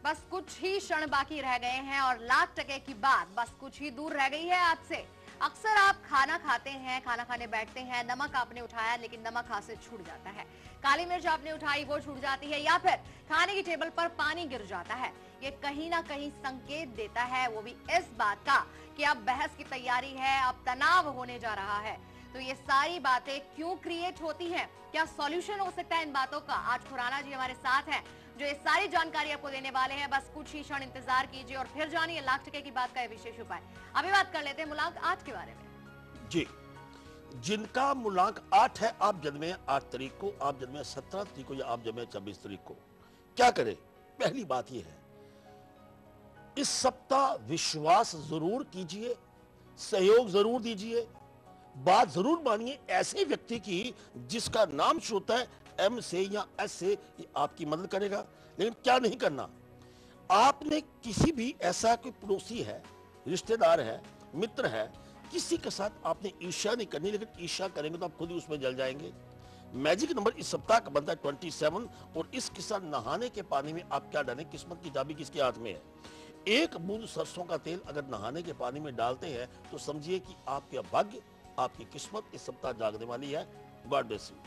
बस कुछ ही क्षण बाकी रह गए हैं और लाख टके की बात बस कुछ ही दूर रह गई है आपसे। अक्सर आप खाना खाते हैं, खाना खाने बैठते हैं, नमक आपने उठाया लेकिन नमक हाथ से छूट जाता है, काली मिर्च आपने उठाई वो छूट जाती है, या फिर खाने की टेबल पर पानी गिर जाता है। ये कहीं ना कहीं संकेत देता है, वो भी इस बात का कि अब बहस की तैयारी है, अब तनाव होने जा रहा है। तो ये सारी बातें क्यों क्रिएट होती हैं, क्या सॉल्यूशन हो सकता है इन बातों का? आज खुराना जी हमारे साथ हैं जो ये सारी जानकारी आपको देने वाले हैं। बस कुछ ही क्षण इंतजार कीजिए और फिर जानिए लाख टके की बात का ये विशेष उपाय। अभी बात कर लेते हैं मूलांक 8 के बारे में। जी, जिनका मूलांक 8 है, आप जन्मे 8 तारीख को, आप जन्मे 17 तारीख को या आप जन्मे 26 तारीख को, क्या करें? पहली बात यह है, इस सप्ताह विश्वास जरूर कीजिए, सहयोग जरूर दीजिए, बात जरूर मानिए ऐसे व्यक्ति की जिसका नाम शुरू होता है एम से या एस से, ये आपकी मदद करेगा। लेकिन क्या नहीं करना, आपने किसी भी ऐसा कोई पड़ोसी है, रिश्तेदार है, मित्र है, किसी के साथ आपने ईर्ष्या नहीं करनी, लेकिन ईर्ष्या करेंगे तो आप खुद ही उसमें जल जाएंगे। मैजिक नंबर इस सप्ताह का बनता है 27 और इसके साथ नहाने के पानी में आप क्या डालें, किस्मत की चाबी किसके हाथ में है। एक बूंद सरसों का तेल अगर नहाने के पानी में डालते हैं तो समझिए कि आपके भाग्य, आपकी किस्मत इस सप्ताह जागने वाली है। God bless you.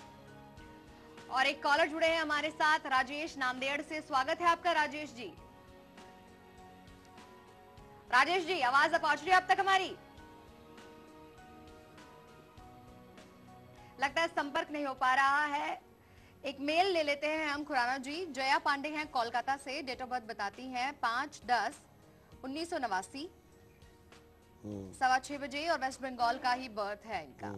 और एक कॉलर जुड़े हैं हमारे साथ, राजेश नांदेड़ से। स्वागत है आपका राजेश जी। राजेश जी, आवाज पहुंच रही है अब तक हमारी? लगता है संपर्क नहीं हो पा रहा है। एक मेल ले लेते हैं हम खुराना जी। जया पांडे हैं कोलकाता से, डेट ऑफ बर्थ बताती हैं 5/10/1989, 6:15 बजे, और वेस्ट बंगाल का ही बर्थ है इनका।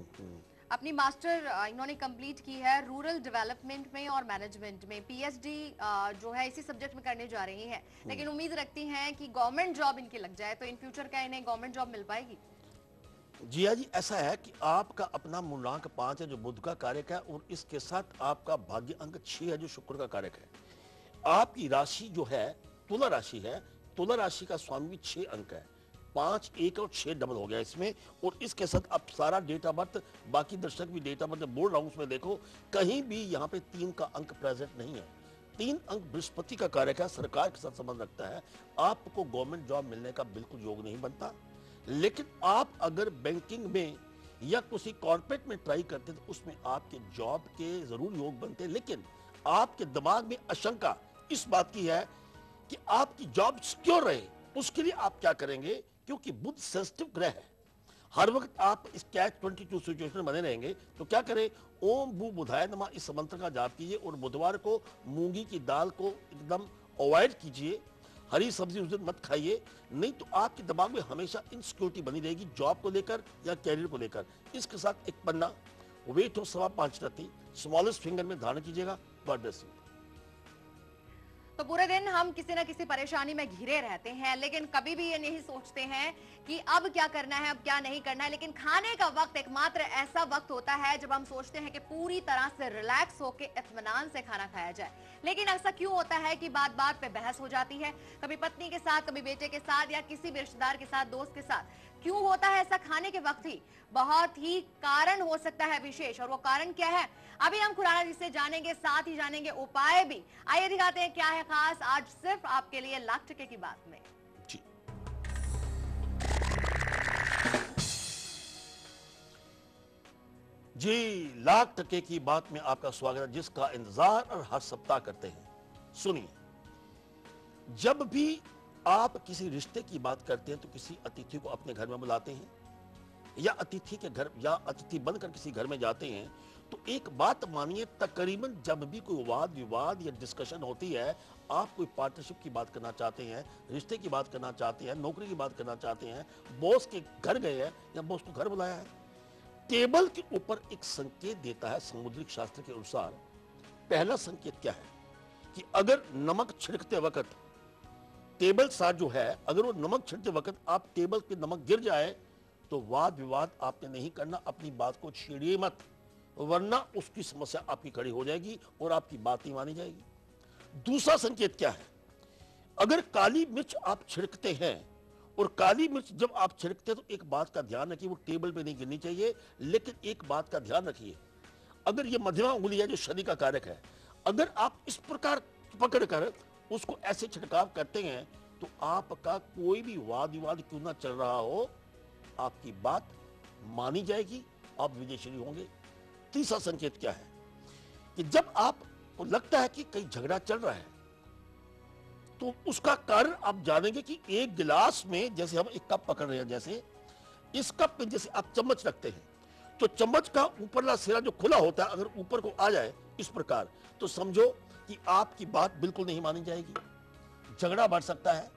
अपनी मास्टर इन्होंने कंप्लीट की है रूरल डेवलपमेंट में और मैनेजमेंट में। पीएचडी जो है इसी सब्जेक्ट में करने जा रही हैं, लेकिन उम्मीद रखती हैं कि गवर्नमेंट जॉब इनकी लग जाए। तो इन फ्यूचर क्या इन्हें गवर्नमेंट जॉब मिल पाएगी? जिया जी, ऐसा है कि आपका अपना मूलांक 5 है जो बुध का कारक है, और इसके साथ आपका भाग्य अंक 6 है जो शुक्र का कारक है। आपकी राशि जो है तुला राशि है, तुला राशि का स्वामी भी 6 अंक है, 5, 1 और 6 डबल हो गया इसमें। और इसके साथ आप सारा डेट ऑफ बर्थ, बाकी दर्शक भी डेट ऑफ बर्थ बोल रहा हूं उसमें देखो, कहीं भी यहाँ पे 3 का अंक प्रेजेंट नहीं है। 3 अंक बृहस्पति का कारक है, सरकार के साथ संबंध रखता है। आपको गवर्नमेंट जॉब मिलने का बिल्कुल योग नहीं बनता, लेकिन आप अगर बैंकिंग में या किसी कॉर्पोरेट में ट्राई करते तो उसमें आपके जॉब के जरूर योग बनते। लेकिन आपके दिमाग में आशंका इस बात की है कि आपकी जॉब सिक्योर रहे, उसके लिए आप क्या करेंगे? क्योंकि बुध सेंसिटिव ग्रह है, हर वक्त आप इस कैच 22 सिचुएशन में बने रहेंगे। तो क्या करें? ओम भू बुधाय नमः इस मंत्र का जाप कीजिए, और बुधवार को मूंगी की दाल को एकदम अवॉइड कीजिए, हरी सब्जी उस दिन मत खाइए, नहीं तो आपके दिमाग में हमेशा इनसिक्योरिटी बनी रहेगी जॉब को लेकर या कैरियर को लेकर। इसके साथ एक पन्ना वेट हो 5.25 रत्ती स्मॉलेस्ट फिंगर में धारण कीजिएगा। God bless you. तो पूरे दिन हम किसी न किसी परेशानी में घिरे रहते हैं, लेकिन कभी भी ये नहीं सोचते हैं कि अब क्या करना है, अब क्या नहीं करना है। लेकिन खाने का वक्त एकमात्र ऐसा वक्त होता है जब हम सोचते हैं कि पूरी तरह से रिलैक्स होकर इत्मीनान से खाना खाया जाए। लेकिन ऐसा क्यों होता है कि बात बात पे बहस हो जाती है, कभी पत्नी के साथ, कभी बेटे के साथ, या किसी भी रिश्तेदार के साथ, दोस्त के साथ? क्यों होता है ऐसा खाने के वक्त ही? बहुत ही कारण हो सकता है विशेष, और वो कारण क्या है अभी हम खुराना जी से जानेंगे, साथ ही जानेंगे उपाय भी। आइए दिखाते हैं क्या है खास आज सिर्फ आपके लिए लाख टके की बात में। जी, जी, लाख टके की बात में आपका स्वागत है, जिसका इंतजार और हर सप्ताह करते हैं। सुनिए, जब भी आप किसी रिश्ते की बात करते हैं तो किसी अतिथि को अपने घर में बुलाते हैं, या अतिथि के घर या अतिथि बनकर किसी घर में जाते हैं, तो एक बात मानिए, तकरीबन जब भी कोई वाद विवाद या डिस्कशन होती है, आप कोई पार्टनरशिप की बात करना चाहते हैं, रिश्ते की बात करना चाहते हैं, नौकरी की बात करना चाहते हैं, बॉस के घर गए हैं या बॉस को घर बुलाया है, टेबल के ऊपर एक संकेत देता है समुद्रिक शास्त्र के अनुसार। पहला संकेत क्या है कि अगर नमक छिड़कते वक्त टेबल साथ जो है, अगर वो नमक छिड़कते वक्त आप टेबल पे नमक गिर जाए तो वाद विवाद आपने नहीं करना, अपनी बात को छेड़िए मत, वरना उसकी समस्या आपकी खड़ी हो जाएगी और आपकी बात नहीं मानी जाएगी। दूसरा संकेत क्या है? अगर काली मिर्च आप छिड़कते हैं, और काली मिर्च जब आप छिड़कते हैं तो एक बात का ध्यान रखिए, वो टेबल पे नहीं गिरनी चाहिए। लेकिन एक बात का ध्यान रखिए, अगर ये मध्यमा उंगली है जो शनि का कारक है, अगर आप इस प्रकार पकड़कर उसको ऐसे छिड़काव करते हैं तो आपका कोई भी वाद विवाद क्यों ना चल रहा हो, आपकी बात मानी जाएगी, आप विजयश्री होंगे। तीसरा संकेत क्या है कि जब आपको लगता है कि कहीं झगड़ा चल रहा है तो उसका कारण आप जानेंगे कि एक गिलास में, जैसे हम एक कप पकड़ रहे हैं, जैसे इस कप में जैसे आप चम्मच रखते हैं तो चम्मच का ऊपरला सिरा जो खुला होता है अगर ऊपर को आ जाए इस प्रकार, तो समझो कि आपकी बात बिल्कुल नहीं मानी जाएगी, झगड़ा बढ़ सकता है।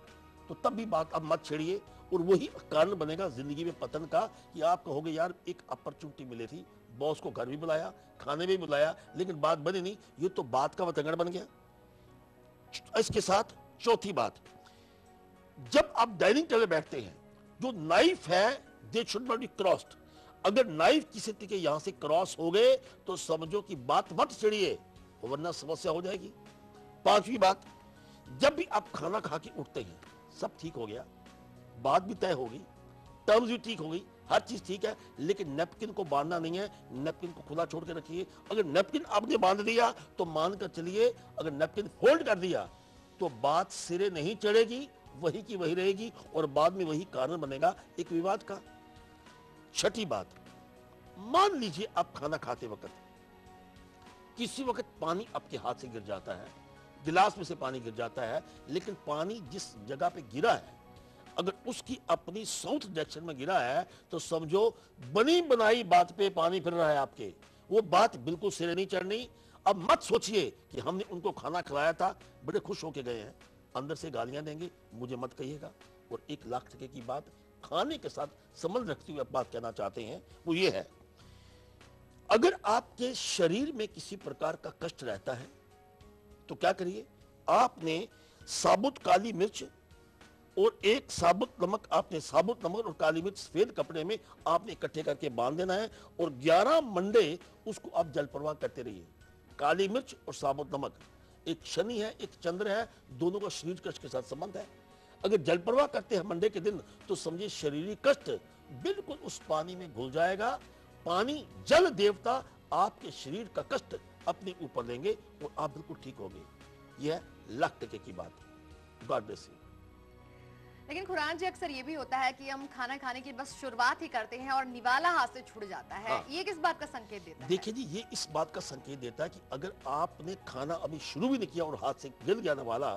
तो तब भी बात आप मत छेड़िए और वही कारण बनेगा जिंदगी में पतन का कि आप कहोगे यार एक अपॉर्चुनिटी मिली थी, बॉस को घर भी बुलाया, खाने भी बुलाया, लेकिन बात बनी नहीं, ये तो बात का वतंगड़ बन गया। इसके साथ चौथी बात, जब आप डाइनिंग टेबल बैठते हैं, जो नाइफ है they should not be crossed. अगर नाइफ किसी के यहां से क्रॉस हो गए तो समझो कि बात मत छेड़िए, वरना समस्या हो जाएगी। पांचवी बात, जब भी आप खाना खा के उठते हैं, सब ठीक हो गया, बात भी तय होगी, टर्म्स भी ठीक हो गई, हर चीज ठीक है, लेकिन नेपकिन को बांधना नहीं है, नेपकिन को खुला छोड़ के रखिए। अगर नेपकिन आपने बांध दिया तो मानकर चलिए, अगर नेपकिन फोल्ड कर दिया तो बात सिरे नहीं चढ़ेगी, वही की वही रहेगी और बाद में वही कारण बनेगा एक विवाद का। छठी बात, मान लीजिए आप खाना खाते वक्त किसी वक्त पानी आपके हाथ से गिर जाता है, गिलास में से पानी गिर जाता है, लेकिन पानी जिस जगह पे गिरा है अगर उसकी अपनी साउथ डायरेक्शन में गिरा है तो समझो बनी बनाई बात पे पानी फिर रहा है आपके, वो बात बिल्कुल सिरे नहीं चढ़नी। अब मत सोचिए कि हमने उनको खाना खिलाया था, बड़े खुश होके गए हैं, अंदर से गालियां देंगे, मुझे मत कहिएगा। और 1 लाख टके की बात खाने के साथ संबंध रखते हुए बात कहना चाहते हैं वो ये है, अगर आपके शरीर में किसी प्रकार का कष्ट रहता है तो क्या करिए, आपने साबुत काली मिर्च और एक साबुत नमक, आपने साबुत नमक और काली मिर्च सफेद कपड़े में आपने इकट्ठे करके बांध देना है और 11 मंडे उसको आप जल प्रवाह करते रहिए। काली मिर्च और साबुत नमक, एक शनि है एक चंद्र है, दोनों का शरीर कष्ट के साथ संबंध है। अगर जल प्रवाह करते हैं मंडे के दिन तो समझिए शारीरिक कष्ट बिल्कुल उस पानी में घुल जाएगा। पानी जल देवता आपके शरीर का कष्ट अपने ऊपर लेंगे और आप बिल्कुल ठीक होंगे। यह 1 लाख टके की बात है। God bless you. लेकिन खुरान जी, अक्सर ये भी होता है कि हम खाना खाने की बस शुरुआत ही करते हैं और निवाला हाथ से छूट जाता है। हाँ। ये किस बात का संकेत देता है? देखिए जी, ये इस बात का संकेत देता है कि अगर आपने खाना अभी शुरू भी नहीं किया और हाथ से गिर गया वाला,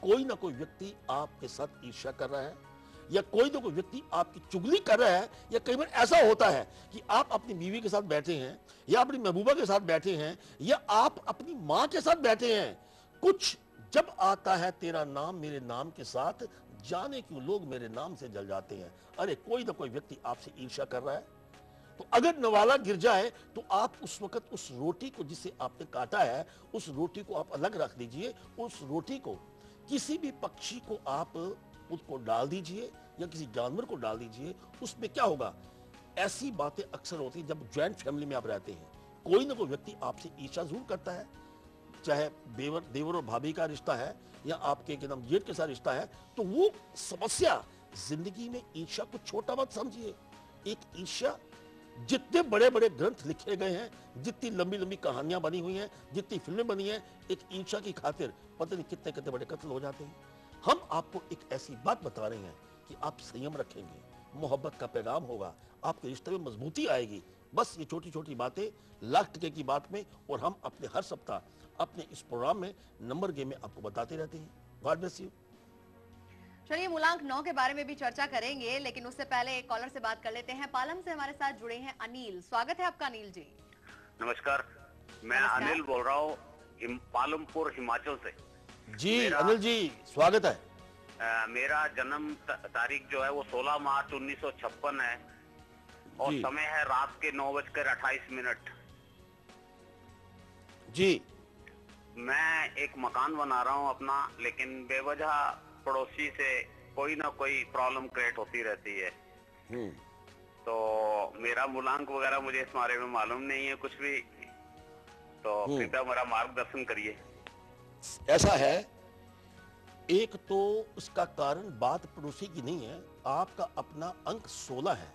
कोई ना कोई व्यक्ति आपके साथ ईर्ष्या कर रहा है या कोई ना कोई व्यक्ति आपकी चुगली कर रहा है। या कई बार ऐसा होता है कि आप अपनी बीवी के साथ बैठे हैं या अपनी महबूबा के साथ बैठे हैं या आप अपनी माँ के साथ बैठे हैं, कुछ जब आता है तेरा नाम मेरे नाम के साथ, जाने क्यों लोग मेरे नाम से जल जाते हैं। अरे कोई ना कोई व्यक्ति आपसे ईर्ष्या कर रहा है। तो अगर नवाला गिर जाए तो आप उस वक्त उस रोटी को जिसे आपने काटा है उस रोटी को आप अलग रख दीजिए, उस रोटी को किसी भी पक्षी को आप उसको डाल दीजिए या किसी जानवर को डाल दीजिए। उसमें क्या होगा, ऐसी बातें अक्सर होती है जब ज्वाइंट फैमिली में आप रहते हैं, कोई ना कोई व्यक्ति आपसे ईर्ष्या जरूर करता है, चाहे देवर और भाभी का रिश्ता है या आपके क्या नाम जेठ के साथ रिश्ता है, तो वो समस्या जिंदगी में ईर्ष्या को छोटा मत समझिए। एक ईर्ष्या, जितने बड़े बड़े ग्रंथ लिखे गए हैं, जितनी लंबी लंबी कहानियां बनी हुई हैं, जितनी फिल्में बनी हैं, एक ईर्ष्या की खातिर पता नहीं कितने कितने बड़े कत्ल हो जाते हैं। हम आपको एक ऐसी बात बता रहे हैं कि आप संयम रखेंगे, मोहब्बत का पैगाम होगा, आपके रिश्ते में मजबूती आएगी। बस ये छोटी छोटी बातें 1 लाख टके की बात में, और हम अपने हर सप्ताह अपने इस प्रोग्राम में नंबर गेम में आपको बताते रहते हैं। God bless you. चलिए, मूलांक 9 के बारे में भी चर्चा करेंगे, लेकिन उससे पहले एक कॉलर से बात कर लेते हैं। पालम से हमारे साथ जुड़े हैं अनिल। स्वागत है आपका अनिल जी। नमस्कार, मैं नमस्कार। अनिल बोल रहा हूँ पालमपुर हिमाचल से। जी मेरा- अनिल जी स्वागत है। मेरा जन्म तारीख जो है वो 16 मार्च 1956 है और जी। समय है रात के 9:28। जी मैं एक मकान बना रहा हूँ अपना, लेकिन बेवजह पड़ोसी से कोई ना कोई प्रॉब्लम क्रिएट होती रहती है। हम्म, तो मेरा मूलांक वगैरह मुझे इस बारे में मालूम नहीं है कुछ भी, तो कृपया मेरा मार्गदर्शन करिए। ऐसा है, एक तो इसका कारण बात पड़ोसी की नहीं है, आपका अपना अंक 16 है,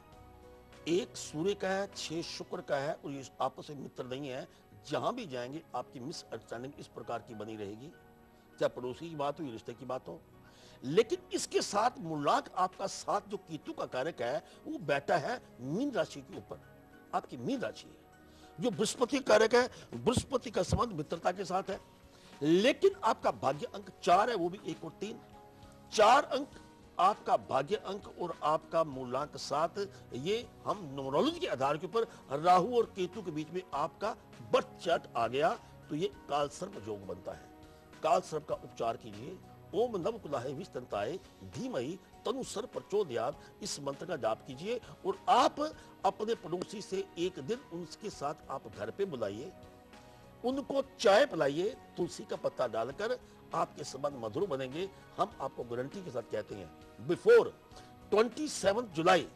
1 सूर्य का है, 6 शुक्र का है और ये आपस में मित्र नहीं है। जहां भी जाएंगे आपकी मिसअंडरस्टैंडिंग इस प्रकार की बनी रहेगी, चाहे पड़ोसी की बात हो या रिश्ते की बात हो। लेकिन इसके साथ मूलांक आपका साथ जो केतु का कारक है वो बैठा है मीन राशि के ऊपर, आपकी मीन राशि है। जो बृहस्पति कारक है, बृहस्पति का संबंध मित्रता के साथ है। लेकिन आपका भाग्य अंक 4 है, वो भी 1 और 3। 4 अंक आपका भाग्य अंक और आपका मूलांक 7, ये हम न्यूमरोलॉजी के आधार के ऊपर राहु और केतु के बीच में आपका बर्थ चार्ट आ गया, तो ये कालसर्प योग बनता है। कालसर्प का उपचार कीजिए। ओम नम कुलाहे विस्तंताय धीमहि तनु सर्प प्रचोदयात्, इस मंत्र का जाप कीजिए और आप अपने पड़ोसी से एक दिन उनके साथ आप घर पे बुलाइए, उनको चाय पिलाइए, तुलसी का पत्ता डालकर आपके संबंध मधुर बनेंगे। हम आपको गारंटी के साथ कहते हैं बिफोर 27 जुलाई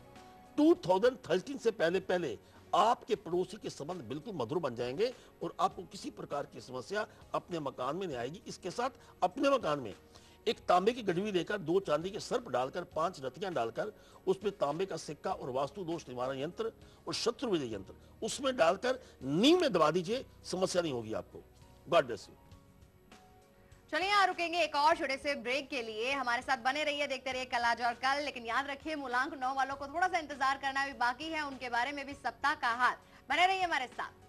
2013 से पहले पहले आपके पड़ोसी के संबंध बिल्कुल मधुर बन जाएंगे और आपको किसी प्रकार की समस्या अपने मकान में नहीं आएगी। इसके साथ अपने मकान में एक तांबे की गडवी लेकर 2 चांदी के सर्प डालकर 5 रतियां डालकर उसमें तांबे का सिक्का और वास्तु दोष निवारण यंत्र और शत्रु विजय यंत्र उसमें डालकर नींव में दबा दीजिए, समस्या नहीं होगी आपको। God bless you. चलिए यहाँ रुकेंगे एक और छोटे से ब्रेक के लिए। हमारे साथ बने रहिए, देखते रहिए कल आज और कल। लेकिन याद रखिए मूलांक 9 वालों को थोड़ा सा इंतजार करना भी बाकी है, उनके बारे में भी सप्ताह का हाल। बने रहिए हमारे साथ।